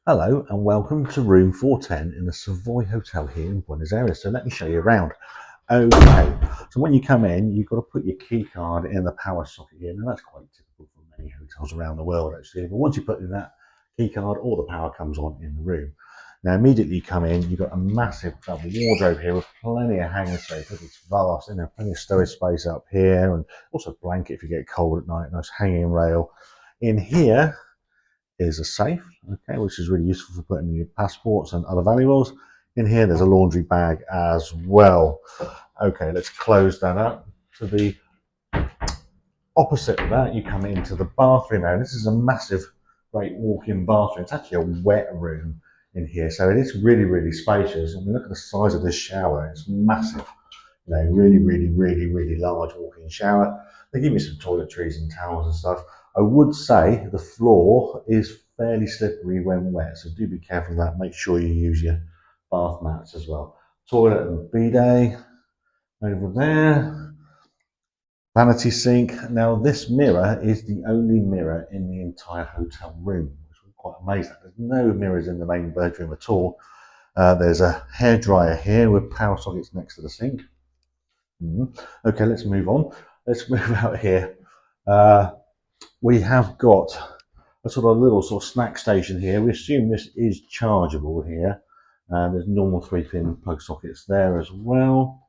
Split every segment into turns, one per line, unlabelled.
Hello and welcome to room 410 in the Savoy Hotel here in Buenos Aires. So let me show you around. Okay, so when you come in, you've got to put your key card in the power socket here. Now that's quite typical for many hotels around the world actually. But once you put in that key card, all the power comes on in the room. Now immediately you come in, you've got a massive double wardrobe here with plenty of hanging space. Look, it's vast, plenty of storage space up here, and also a blanket if you get cold at night, nice hanging rail. In here is a safe, okay, which is really useful for putting your passports and other valuables. In here, there's a laundry bag as well. Okay, let's close that up. To the opposite of that, you come into the bathroom area. This is a massive, great walk-in bathroom. It's actually a wet room in here, so it is really, really spacious. And look at the size of this shower. It's massive. Really, really, really, really large walk-in shower. They give you some toiletries and towels and stuff. I would say the floor is fairly slippery when wet, so do be careful of that. Make sure you use your bath mats as well. Toilet and bidet over there. Vanity sink. Now this mirror is the only mirror in the entire hotel room, which was quite amazing. There's no mirrors in the main bedroom at all. There's a hairdryer here with power sockets next to the sink. Okay, let's move on. Let's move out here. We have got a sort of little snack station here. We assume this is chargeable here. There's normal 3-pin plug sockets there as well.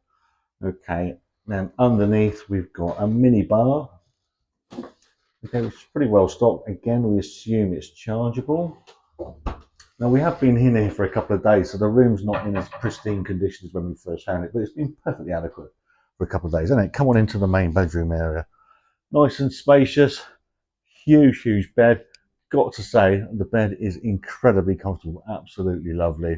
Okay, then underneath we've got a mini bar. Okay, which is pretty well stocked. Again, we assume it's chargeable. Now we have been in here for a couple of days, so the room's not in as pristine condition as when we first found it, but it's been perfectly adequate for a couple of days. Anyway, come on into the main bedroom area. Nice and spacious, huge, huge bed. Got to say, the bed is incredibly comfortable, absolutely lovely.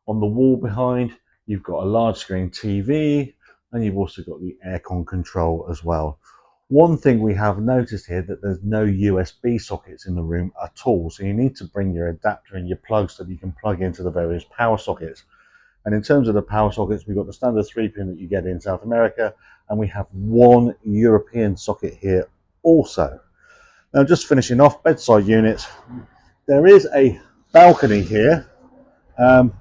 On the wall behind, you've got a large screen TV, and you've also got the aircon control as well. One thing we have noticed here that there's no USB sockets in the room at all, so you need to bring your adapter and your plugs so that you can plug into the various power sockets. And in terms of the power sockets, we've got the standard 3-pin that you get in South America, and we have one European socket here also. Now, just finishing off, bedside units. There is a balcony here. The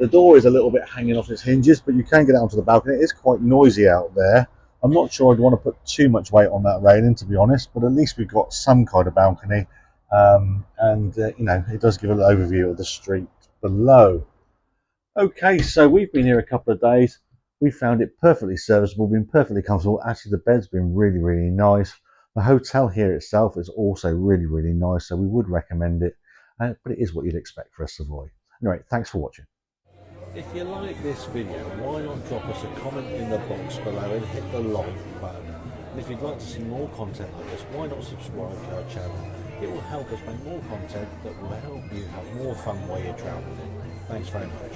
door is a little bit hanging off its hinges, but you can get out onto the balcony. It is quite noisy out there. I'm not sure I'd want to put too much weight on that railing, to be honest, but at least we've got some kind of balcony. It does give an overview of the street below. Okay, so we've been here a couple of days. We found it perfectly serviceable, been perfectly comfortable. Actually, the bed's been really, really nice. The hotel here itself is also really, really nice, so we would recommend it. But it is what you'd expect for a Savoy. Anyway, thanks for watching.
If you like this video, why not drop us a comment in the box below and hit the like button. And if you'd like to see more content like this, why not subscribe to our channel? It will help us make more content that will help you have more fun while you're traveling. Thanks very much.